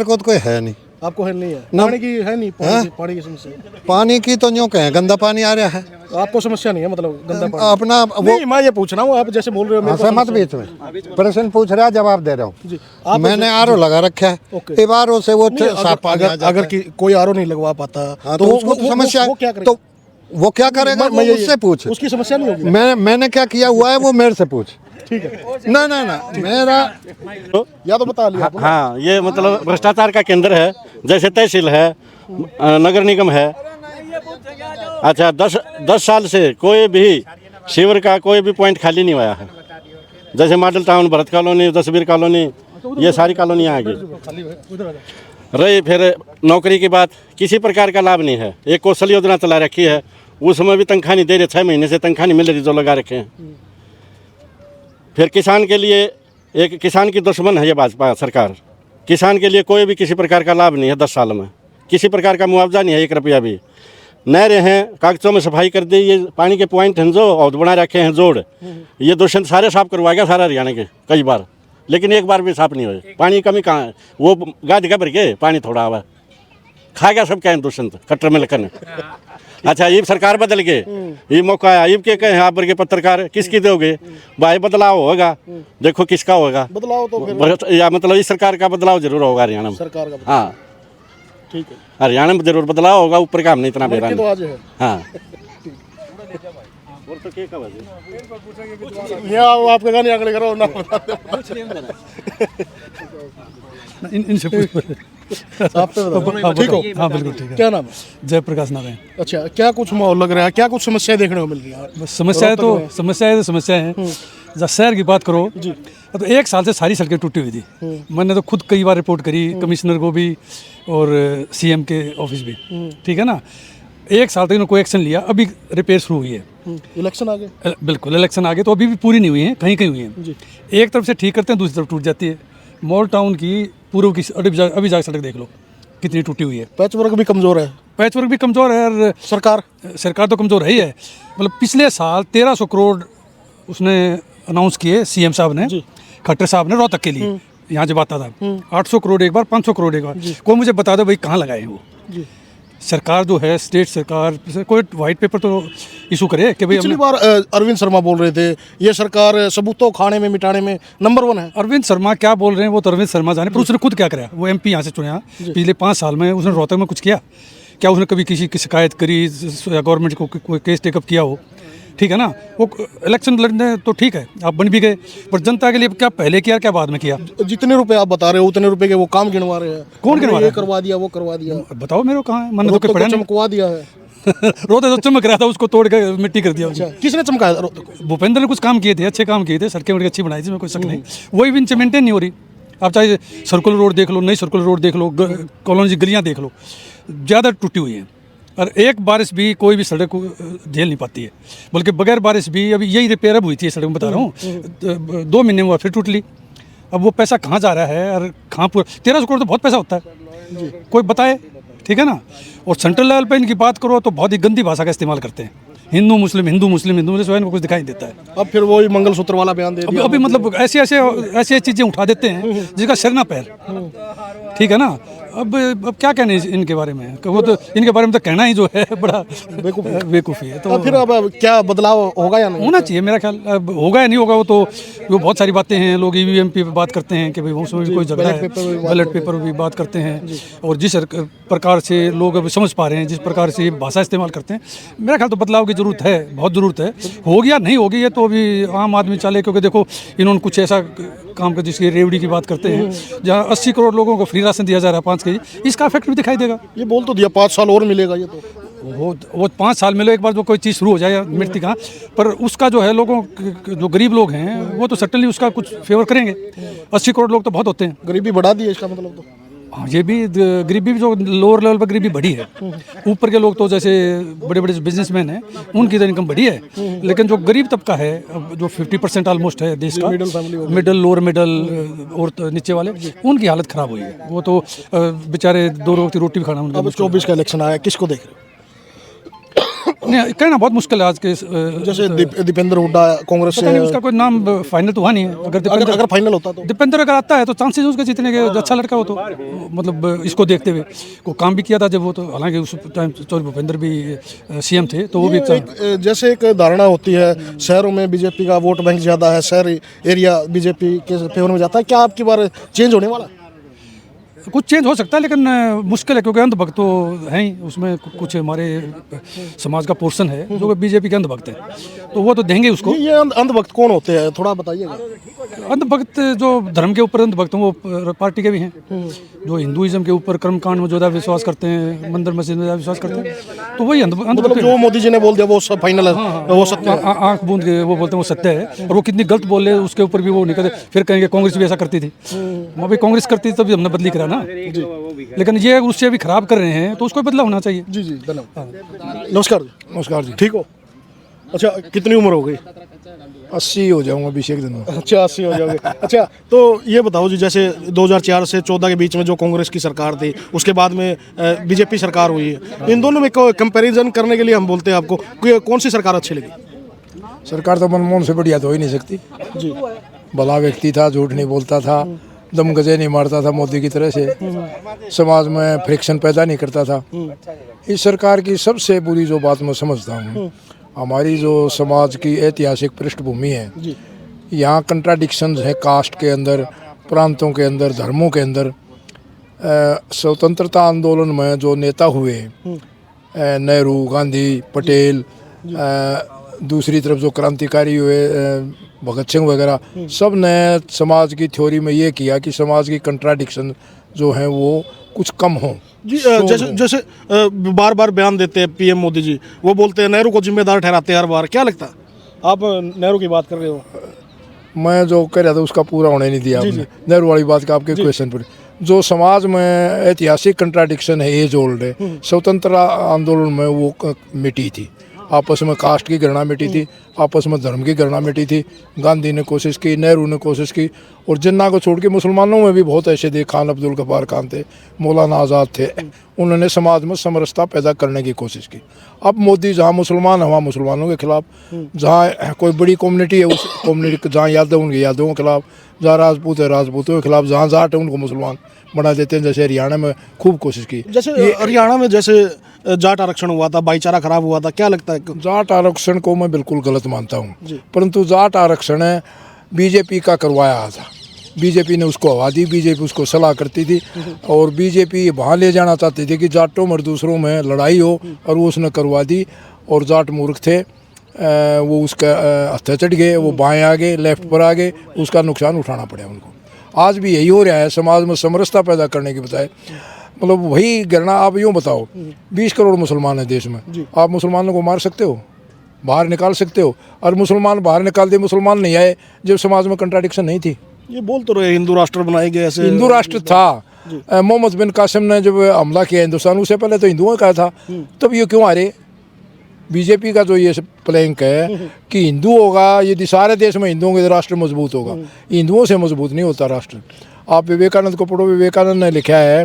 [SPEAKER 8] को तो कोई है नहीं।
[SPEAKER 4] आपको है नहीं है? पानी की है नहीं, पानी की समस्या?
[SPEAKER 8] पानी की तो यूँ कहें गंदा पानी आ रहा है।
[SPEAKER 4] आपको समस्या नहीं है मतलब गंदा पानी?
[SPEAKER 8] अपना वो
[SPEAKER 4] मैं ये पूछ रहा हूँ, आप जैसे बोल रहे हो
[SPEAKER 8] मत बीच में प्रश्न पूछ रहा, जवाब दे रहा हूँ। मैंने आरओ लगा रखा है, अब आरओ से वो साफ पानी आ जाता है।
[SPEAKER 4] अगर कोई आरओ नहीं लगवा पाता
[SPEAKER 8] तो उसको समस्या है, तो वो क्या करेगा? उससे पूछ,
[SPEAKER 4] उसकी समस्या नहीं होगी।
[SPEAKER 8] मैंने क्या किया हुआ है वो मेरे से पूछ।
[SPEAKER 4] ठीक है
[SPEAKER 8] ना मेरा
[SPEAKER 4] या तो बता लिया।
[SPEAKER 5] हाँ ये मतलब भ्रष्टाचार का केंद्र है, जैसे तहसील है, नगर निगम है। अच्छा 10 साल से कोई भी शिविर का कोई भी पॉइंट खाली नहीं हुआ है। जैसे मॉडल टाउन, भरत कॉलोनी, दसवीर कॉलोनी, ये सारी कॉलोनियाँ आ गई। रही फिर नौकरी की बात, किसी प्रकार का लाभ नहीं है। एक कौशल योजना चला रखी है, उसमें भी तनख्वाह नहीं दे रहे, 6 महीने से तनख्वाह नहीं मिल रही जो लगा रखे हैं। फिर किसान के लिए एक किसान की दुश्मन है ये भाजपा सरकार। किसान के लिए कोई भी किसी प्रकार का लाभ नहीं है, 10 साल में किसी प्रकार का मुआवजा नहीं है, 1 रुपया भी। नहरें हैं, कागजों में सफाई कर दी, ये पानी के पॉइंट हैं जो और बना रखे हैं जोड़, ये दूषण सारे साफ करवा गया सारा हरियाणा के कई बार, लेकिन एक बार भी साफ नहीं हुए। पानी की कमी कहाँ है? वो गाद भर के पानी थोड़ा हुआ खा गया सब, क्या दूषण कट्टर में लखन। अच्छा ये सरकार बदल गए, ये मौका है, ये कहे आप वर्ग के पत्रकार किसकी दोगे भाई? बदलाव होगा, देखो किसका होगा
[SPEAKER 4] बदलाव तो फिर
[SPEAKER 5] या मतलब इस सरकार का बदलाव जरूर होगा हरियाणा में।
[SPEAKER 4] सरकार का
[SPEAKER 5] हाँ
[SPEAKER 4] ठीक है,
[SPEAKER 5] हरियाणा में जरूर बदलाव होगा, ऊपर का हमने इतना बेरा
[SPEAKER 4] तो
[SPEAKER 5] नहीं।
[SPEAKER 4] आज है
[SPEAKER 5] हाँ
[SPEAKER 4] यहाँ आपके गाने आंकड़े करो ना
[SPEAKER 11] इनसे
[SPEAKER 4] आप तो बताओ। ठीक हो?
[SPEAKER 11] हाँ बिल्कुल ठीक है।
[SPEAKER 4] क्या नाम है?
[SPEAKER 11] जयप्रकाश नारायण।
[SPEAKER 4] अच्छा, क्या कुछ माहौल लग रहा है, क्या कुछ समस्याएं देखने को मिल रही है?
[SPEAKER 11] बस समस्याएं हैं। जब शहर की बात करो तो 1 साल से सारी सड़कें टूटी हुई थी। मैंने तो खुद कई बार रिपोर्ट करी, कमिश्नर को भी और सीएम के ऑफिस भी, ठीक है ना। 1 साल तक इन्होंने कोई एक्शन लिया, अभी रिपेयर शुरू हुई है।
[SPEAKER 4] इलेक्शन आ गए,
[SPEAKER 11] बिल्कुल इलेक्शन आ गए तो अभी भी पूरी नहीं हुई है, कहीं कहीं हुई है। एक तरफ से ठीक करते हैं, दूसरी तरफ टूट जाती है। मॉल टाउन की पूर्व की अभी जाकर सड़क देख लो कितनी टूटी हुई है।
[SPEAKER 4] पैच वर्क भी कमजोर है,
[SPEAKER 11] पैच वर्क भी कमजोर है और सरकार तो कमजोर है ही है। मतलब पिछले साल 1300 करोड़ उसने अनाउंस किए सीएम साहब ने, खट्टर साहब ने रोहतक के लिए, यहाँ जब आता था 800 करोड़ एक बार, 500 करोड़ एक बार। कोई मुझे बता दो भाई कहाँ लगाए हैं वो। सरकार जो है स्टेट सरकार कोई वाइट पेपर तो इशू करे कि भाई।
[SPEAKER 4] पिछली बार अरविंद शर्मा बोल रहे थे ये सरकार सबूतों खाने में मिटाने में नंबर 1 है।
[SPEAKER 11] अरविंद शर्मा क्या बोल रहे हैं वो तो अरविंद शर्मा जाने, पर उसने खुद क्या कराया? वो एमपी यहाँ से चुना पिछले 5 साल में, उसने रोहतक में कुछ किया क्या? उसने कभी किसी की शिकायत करी या गवर्नमेंट को कोई केस टेकअप किया हो? ठीक है ना। वो इलेक्शन लड़ने तो ठीक है, आप बन भी गए, पर जनता के लिए क्या पहले किया क्या बाद में किया?
[SPEAKER 4] जितने रुपए आप बता रहे हो उतने रुपए के वो काम गिनवा रहे हैं।
[SPEAKER 11] कौन गिनवा रहा है?
[SPEAKER 4] करवा दिया, वो करवा दिया।
[SPEAKER 11] बताओ मेरे को कहाँ है? मैंने तो कोई पढ़ा नहीं।
[SPEAKER 4] चमकवा दिया है
[SPEAKER 11] रोहतक तो चमक रहा था, उसको तोड़ के मिट्टी कर दिया।
[SPEAKER 4] अच्छा, किसने चमकाया रोहतक को?
[SPEAKER 11] भूपेंद्र ने कुछ काम किए थे, अच्छे काम किए थे, सड़कें वड़कें अच्छी बनाई थी, कोई शक नहीं। वही भी इनसे मेंटेन नहीं हो रही। आप चाहे सर्कुलर रोड देख लो, नई सर्कुलर रोड देख लो, कॉलोनी गलियाँ देख लो, ज़्यादा टूटी हुई हैं। और एक बारिश भी कोई भी सड़क झेल नहीं पाती है, बल्कि बगैर बारिश भी अभी यही रिपेयर अब हुई थी सड़क में, बता रहा हूँ 2 महीने हुआ फिर टूट ली। अब वो पैसा कहाँ जा रहा है और कहाँ पूरा 1300 करोड़ तो बहुत पैसा होता है, कोई बताए, ठीक है ना। और सेंट्रल लेवल पे इनकी बात करो तो बहुत ही गंदी भाषा का इस्तेमाल करते हैं, हिंदू मुस्लिम हिंदू मुस्लिम हिंदू मुस्लिम, इनको कुछ दिखाई देता है।
[SPEAKER 4] अब फिर वही मंगलसूत्र वाला बयान दे दिया।
[SPEAKER 11] अभी मतलब ऐसी चीज़ें उठा देते हैं जिसका सिर ना पैर, ठीक है ना। अब क्या कहने इनके बारे में, वो तो इनके बारे में तो कहना ही जो है बड़ा बेवकूफ़ी है। तो
[SPEAKER 4] फिर अब क्या बदलाव होगा या नहीं?
[SPEAKER 11] होना चाहिए मेरा ख्याल। अब होगा या नहीं होगा वो तो वो बहुत सारी बातें हैं। लोग ईवीएम पे बात करते हैं कि भाई उसमें भी कोई झगड़ा है, बैलेट पेपर भी बात करते हैं। और जिस प्रकार से लोग अब समझ पा रहे हैं, जिस प्रकार से भाषा इस्तेमाल करते हैं, मेरा ख्याल तो बदलाव की जरूरत है, बहुत ज़रूरत है। होगी या नहीं होगी ये तो अभी आम आदमी चाले, क्योंकि देखो इन्होंने कुछ ऐसा काम कर जिसकी रेवड़ी की बात करते हैं, जहाँ 80 करोड़ लोगों को फ्री राशन दिया जा रहा है 5 केजी, इसका इफेक्ट भी दिखाई देगा।
[SPEAKER 4] ये बोल तो दिया 5 साल और मिलेगा, ये तो
[SPEAKER 11] वो 5 साल मिले एक बार जो कोई चीज़ शुरू हो जाए मिलती कहाँ, पर उसका जो है लोगों जो गरीब लोग हैं वो तो सटनली उसका कुछ फेवर करेंगे। 80 करोड़ लोग तो बहुत होते हैं।
[SPEAKER 4] गरीबी बढ़ा दी है इसका मतलब तो।
[SPEAKER 11] हाँ, ये भी गरीबी जो लोअर लेवल पर गरीबी बढ़ी है। ऊपर के लोग तो जैसे बड़े बड़े बिजनेसमैन हैं उनकी तो इनकम बढ़ी है, लेकिन जो गरीब तबका है जो 50% ऑलमोस्ट है देश का, मिडल लोअर मिडल और तो नीचे वाले, उनकी हालत ख़राब हुई है। वो तो बेचारे 2 रोटी भी खाना उनका।
[SPEAKER 4] अब 24 का इलेक्शन आया, किसको देख रहे हो?
[SPEAKER 11] नहीं, कहना बहुत मुश्किल है आज के।
[SPEAKER 4] जैसे दीपेंद्र हुड्डा कांग्रेस से,
[SPEAKER 11] उसका कोई नाम फाइनल तो हुआ नहीं है।
[SPEAKER 4] अगर फाइनल होता तो
[SPEAKER 11] दीपेंद्र अगर आता है तो चांसेस उसके जीतने के, अच्छा लड़का हो तो, मतलब इसको देखते हुए को काम भी किया था जब वो, तो हालांकि उस टाइम चौधरी भूपेंद्र भी सीएम थे, तो वो भी
[SPEAKER 4] जैसे एक धारणा होती है शहरों में बीजेपी का वोट बैंक ज़्यादा है, शहर एरिया बीजेपी के फेवर में जाता है। क्या आपकी बार चेंज होने वाला है?
[SPEAKER 11] कुछ चेंज हो सकता है, लेकिन मुश्किल है, क्योंकि अंधभक्त तो हैं ही उसमें। कुछ हमारे समाज का पोर्शन है जो बीजेपी के अंधभक्त हैं, तो वो तो देंगे उसको।
[SPEAKER 4] ये अंधभक्त कौन होते हैं, थोड़ा बताइएगा।
[SPEAKER 11] अंधभक्त जो धर्म के ऊपर अंधभक्त हैं वो पार्टी के भी हैं, जो हिंदुइज्म के ऊपर कर्मकांड में ज़्यादा विश्वास करते हैं, मंदिर मस्जिद में ज़्यादा विश्वास करते हैं, तो वही अंधभक्त।
[SPEAKER 4] जो मोदी जी ने बोल दिया वो सब फाइनल है, वो सत्य है।
[SPEAKER 11] आँख बूंद के वो बोलते हैं वो सत्य है, और वो कितनी गलत बोले उसके ऊपर भी वो नहीं करते। फिर कहेंगे कांग्रेस भी ऐसा करती थी, वो भी कांग्रेस करती थी तभी हमने बदली करा ना। लेकिन ये उससे भी खराब कर रहे हैं तो उसको बदला होना चाहिए।
[SPEAKER 4] जी जी, धन्यवाद। नमस्कार। नमस्कार जी, ठीक हो? अच्छा, कितनी उम्र हो गई?
[SPEAKER 12] 80 हो जाऊंगा अभी एक दिन में।
[SPEAKER 4] अच्छा, 80 हो जाओगे। अच्छा, तो ये बताओ जी, जैसे 2004 से 14 के बीच में जो कांग्रेस की सरकार थी, उसके बाद में बीजेपी सरकार हुई है, इन दोनों में कंपैरिजन करने के लिए हम बोलते हैं आपको कौन सी सरकार अच्छी लगी?
[SPEAKER 12] सरकार तो मनमोहन से बढ़िया तो हो ही नहीं सकती जी। भला व्यक्ति था, झूठ नहीं बोलता था, दम गजे नहीं मारता था मोदी की तरह से, समाज में फ्रिक्शन पैदा नहीं करता था। इस सरकार की सबसे बुरी जो बात मैं समझता हूँ, हमारी जो समाज की ऐतिहासिक पृष्ठभूमि है, यहाँ कंट्राडिक्शन है कास्ट के अंदर, प्रांतों के अंदर, धर्मों के अंदर। स्वतंत्रता आंदोलन में जो नेता हुए, नेहरू, गांधी, पटेल, दूसरी तरफ जो क्रांतिकारी हुए भगत सिंह वगैरह, सब ने समाज की थ्योरी में ये किया कि समाज की कंट्राडिक्शन जो है वो कुछ कम हो।
[SPEAKER 4] जी जैसे बार बार बयान देते हैं पीएम मोदी जी, वो बोलते हैं नेहरू को जिम्मेदार ठहराते हैं हर बार। क्या लगता है, आप नेहरू की बात कर रहे हो?
[SPEAKER 12] मैं जो कह रहा था उसका पूरा होने नहीं दिया आपने। नेहरू वाली बात का आपके क्वेश्चन पर, जो समाज में ऐतिहासिक कंट्राडिक्शन है, एज ओल्ड है, स्वतंत्रता आंदोलन में वो मिटी थी। आपस में कास्ट की गणना मिटी थी, आपस में धर्म की गणना मिटी थी। गांधी ने कोशिश की, नेहरू ने कोशिश की, और जिन्ना को छोड़ के मुसलमानों में भी बहुत ऐसे थे, खान अब्दुल गफ्फार खान थे, मौलाना आज़ाद थे, उन्होंने समाज में समरसता पैदा करने की कोशिश की। अब मोदी जहाँ मुसलमान है वहाँ मुसलमानों के खिलाफ, जहाँ कोई बड़ी कम्युनिटी है उस कम्युनिटी, जहाँ यादव उनके यादवों के खिलाफ, जहाँ राजपूत है राजपूतों के खिलाफ, जहाँ जाट है उनको मुसलमान बना देते हैं। जैसे हरियाणा में खूब कोशिश की।
[SPEAKER 4] जैसे हरियाणा में जैसे जाट आरक्षण हुआ था, भाईचारा खराब हुआ था, क्या लगता है?
[SPEAKER 12] जाट आरक्षण को मैं बिल्कुल गलत मानता हूँ, परंतु जाट आरक्षण बीजेपी का करवाया था। बीजेपी ने उसको हवा दी, बीजेपी उसको सलाह करती थी, और बीजेपी वहाँ ले जाना चाहती थी कि जाटों में दूसरों में लड़ाई हो, और वो उसने करवा दी। और जाट मूर्ख थे, वो उसका हत्या चढ़ गए, वो बाएं आ गए, लेफ्ट पर आ गए, उसका नुकसान उठाना पड़ा उनको। आज भी यही हो रहा है, समाज में समरसता पैदा करने के बजाय मतलब वही गणना। आप यूँ बताओ, 20 करोड़ मुसलमान हैं देश में, आप मुसलमानों को मार सकते हो, बाहर निकाल सकते हो? और मुसलमान बाहर निकाल दे, मुसलमान नहीं आए जब समाज में कंट्राडिक्शन नहीं थी।
[SPEAKER 4] ये बोल तो रहे हिंदू राष्ट्र बनाए गए, ऐसे
[SPEAKER 12] हिंदू राष्ट्र था। मोहम्मद बिन कासिम ने जब हमला किया हिंदुस्तान, उससे पहले तो हिंदुओं का था, तब ये क्यों आ रहे? बीजेपी का जो ये प्लैंक है कि हिंदू होगा, यदि सारे देश में हिंदुओं के राष्ट्र मजबूत होगा, हिंदुओं से मजबूत नहीं होता राष्ट्र। आप विवेकानंद को पढ़ो, विवेकानंद ने लिखा है,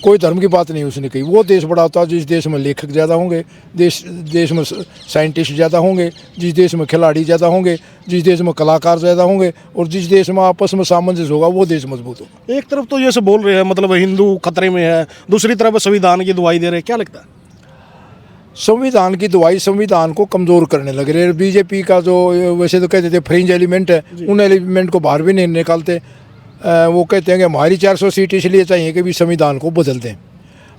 [SPEAKER 12] कोई धर्म की बात नहीं उसने कही, वो देश बड़ा होता है जिस देश में लेखक ज़्यादा होंगे, देश में साइंटिस्ट ज़्यादा होंगे, जिस देश में खिलाड़ी ज़्यादा होंगे, जिस देश में कलाकार ज़्यादा होंगे, और जिस देश में आपस में सामंजस्य होगा वो देश मजबूत होगा।
[SPEAKER 4] एक तरफ तो ये सब बोल रहे हैं मतलब हिंदू खतरे में है, दूसरी तरफ संविधान की दुहाई दे रहे हैं। क्या लगता है?
[SPEAKER 12] संविधान की दुहाई संविधान को कमज़ोर करने लग रहे हैं। बीजेपी का जो वैसे तो कहते थे फ्रिंज एलिमेंट है, उन एलिमेंट को बाहर भी नहीं निकालते। वो कहते हैं कि हमारी 400 सीट इसलिए चाहिए कि भी संविधान को बदल दें।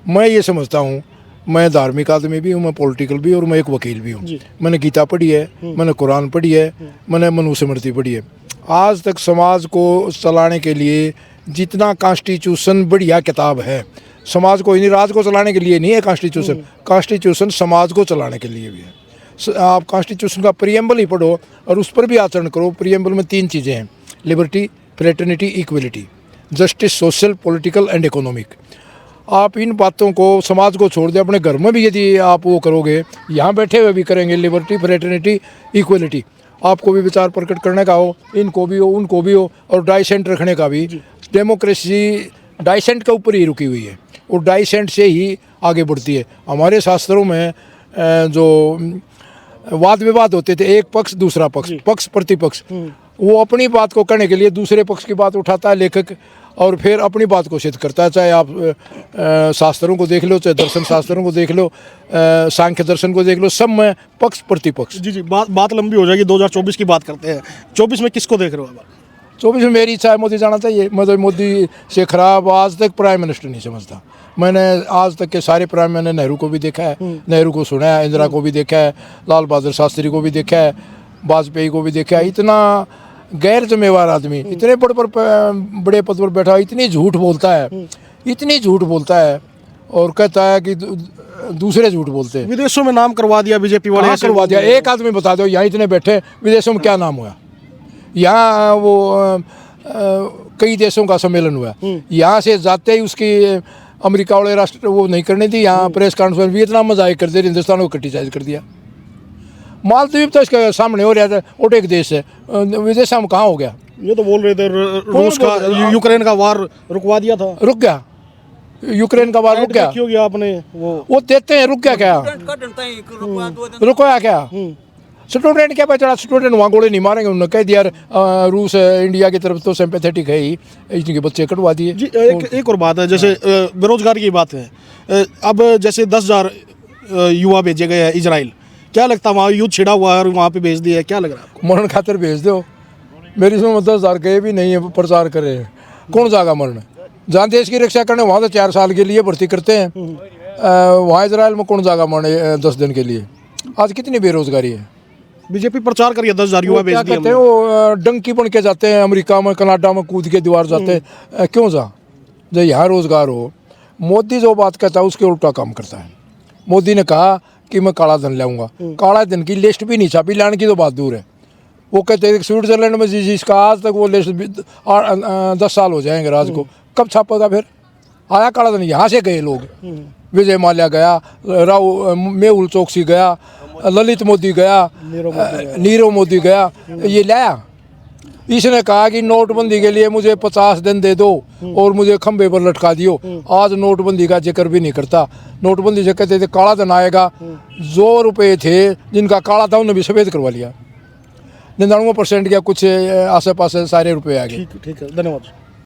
[SPEAKER 12] मैं ये समझता हूँ, मैं धार्मिक आदमी भी हूँ, मैं पॉलिटिकल भी, और मैं एक वकील भी हूँ। मैंने गीता पढ़ी है, मैंने कुरान पढ़ी है, मैंने मनुस्मृति पढ़ी है। आज तक समाज को चलाने के लिए जितना कॉन्स्टिट्यूशन बढ़िया किताब है, समाज को इन्हीं राज को चलाने के लिए नहीं है कॉन्स्टिट्यूशन, कॉन्स्टिट्यूशन समाज को चलाने के लिए भी है। आप कॉन्स्टिट्यूशन का प्रीएम्बल ही पढ़ो और उस पर भी आचरण करो। प्रीएम्बल में 3 चीज़ें हैं, liberty, fraternity, equality, justice, social, political and economic. आप इन बातों को समाज को छोड़ दें, अपने घर में भी यदि आप वो करोगे, यहाँ बैठे हुए भी करेंगे, लिबर्टी, फ्रेटर्निटी, इक्वलिटी, आपको भी विचार प्रकट करने का हो, इनको भी हो, उनको भी हो, और डाइसेंट रखने का भी। डेमोक्रेसी डाइसेंट के ऊपर ही रुकी हुई है, और डाइसेंट से ही आगे बढ़ती है। हमारे शास्त्रों में जो वाद विवाद होते थे, एक पक्ष दूसरा पक्ष, पक्ष प्रतिपक्ष, वो अपनी बात को कहने के लिए दूसरे पक्ष की बात उठाता है लेखक, और फिर अपनी बात को सिद्ध करता है। चाहे आप शास्त्रों को देख लो, चाहे दर्शन शास्त्रों को देख लो, सांख्य दर्शन को देख लो, सब में पक्ष प्रतिपक्ष।
[SPEAKER 4] जी बात लंबी हो जाएगी। 2024 की बात करते हैं। 24 में किसको देख रहे हो?
[SPEAKER 12] 24 में मेरी इच्छा है मोदी जाना चाहिए। मैं तो मोदी से खराब आज तक प्राइम मिनिस्टर नहीं समझता। मैंने आज तक के सारे प्राइम, मैंने नेहरू को भी देखा है, नेहरू को सुना है, इंदिरा को भी देखा है, लाल बहादुर शास्त्री को भी देखा है, वाजपेयी को भी देखा है। इतना गैर जिम्मेवार आदमी, इतने बड़े पद पर बैठा, इतनी झूठ बोलता है, इतनी झूठ बोलता है, और कहता है कि दूसरे झूठ बोलते हैं।
[SPEAKER 4] विदेशों में नाम करवा दिया बीजेपी वाले,
[SPEAKER 12] करवा दिया। एक आदमी बता दो, यहाँ इतने बैठे, विदेशों में क्या नाम हुआ? यहाँ वो कई देशों का सम्मेलन हुआ, यहाँ से जाते ही उसकी अमेरिका वाले राष्ट्र वो नहीं करनी थी, यहाँ प्रेस कॉन्फ्रेंस वियतनाम में जाए कर दे, हिंदुस्तान को क्रिटिसाइज कर दिया। मालदीव तो इसके सामने हो रहा था, और एक देश है, विदेश में कहाँ हो गया?
[SPEAKER 4] ये तो बोल रहे थे रूस का, यूक्रेन का वार रुकवा दिया था,
[SPEAKER 12] रुक गया। यूक्रेन का वार रुक गया।
[SPEAKER 4] आपने वो
[SPEAKER 12] देते हैं, रुक गया क्या? रुकवाया क्या? स्टूडेंट क्या पता चला, स्टूडेंट वहाँ गोले नहीं मारेंगे, उन्होंने कह दिया रूस इंडिया की तरफ तो सिंपैथेटिक है ही, इनके बच्चे कटवा दिए।
[SPEAKER 4] जी एक और बात है, जैसे बेरोजगारी की बात है, अब जैसे 10,000 युवा भेजे गए हैं इजराइल, क्या लगता है वहाँ युद्ध छिड़ा हुआ है और वहाँ पे भेज दिया है, क्या लग रहा है आपको?
[SPEAKER 12] मरण खातर भेज दो, मेरी समझ 10,000 गए भी नहीं है, प्रचार करे, कौन जाएगा मरण? जहाँ देश की रक्षा करने वहाँ तो 4 साल के लिए भर्ती करते हैं, वहाँ इजराइल में कौन जाएगा मरने 10 दिन के लिए? आज कितनी बेरोजगारी है।
[SPEAKER 4] बीजेपी प्रचार करिए 10,000 युवा भेज दिए
[SPEAKER 12] कहते हैं वो डंकी बन के जाते हैं, अमेरिका में कनाडा में कूद के दीवार जाते हैं, क्यों जा? जब यहाँ रोजगार हो। मोदी जो बात कहता है उसके उल्टा काम करता है। मोदी ने कहा कि मैं काला धन लाऊंगा, काला धन की लिस्ट भी नहीं छापी, लाने की तो बात दूर है। वो कहते हैं स्विट्जरलैंड में जिसका आज तक वो लिस्ट 10 साल हो जाएंगे राज को, कब छापेगा फिर? आया काला धन, यहाँ से गए लोग, विजय माल्या गया, मेहुल चौकसी गया, ललित मोदी गया, नीरव मोदी गया, ये लाया। इसने कहा कि नोटबंदी के लिए मुझे 50 दिन दे दो और मुझे खंबे पर लटका दियो। आज नोटबंदी का जिक्र भी नहीं करता। नोटबंदी से कहते थे काला धन आएगा, जो रुपए थे जिनका काला था उन्हें भी सफ़ेद करवा लिया। 99% या कुछ आसे पास सारे रुपए आ गए।
[SPEAKER 4] ठीक है, धन्यवाद।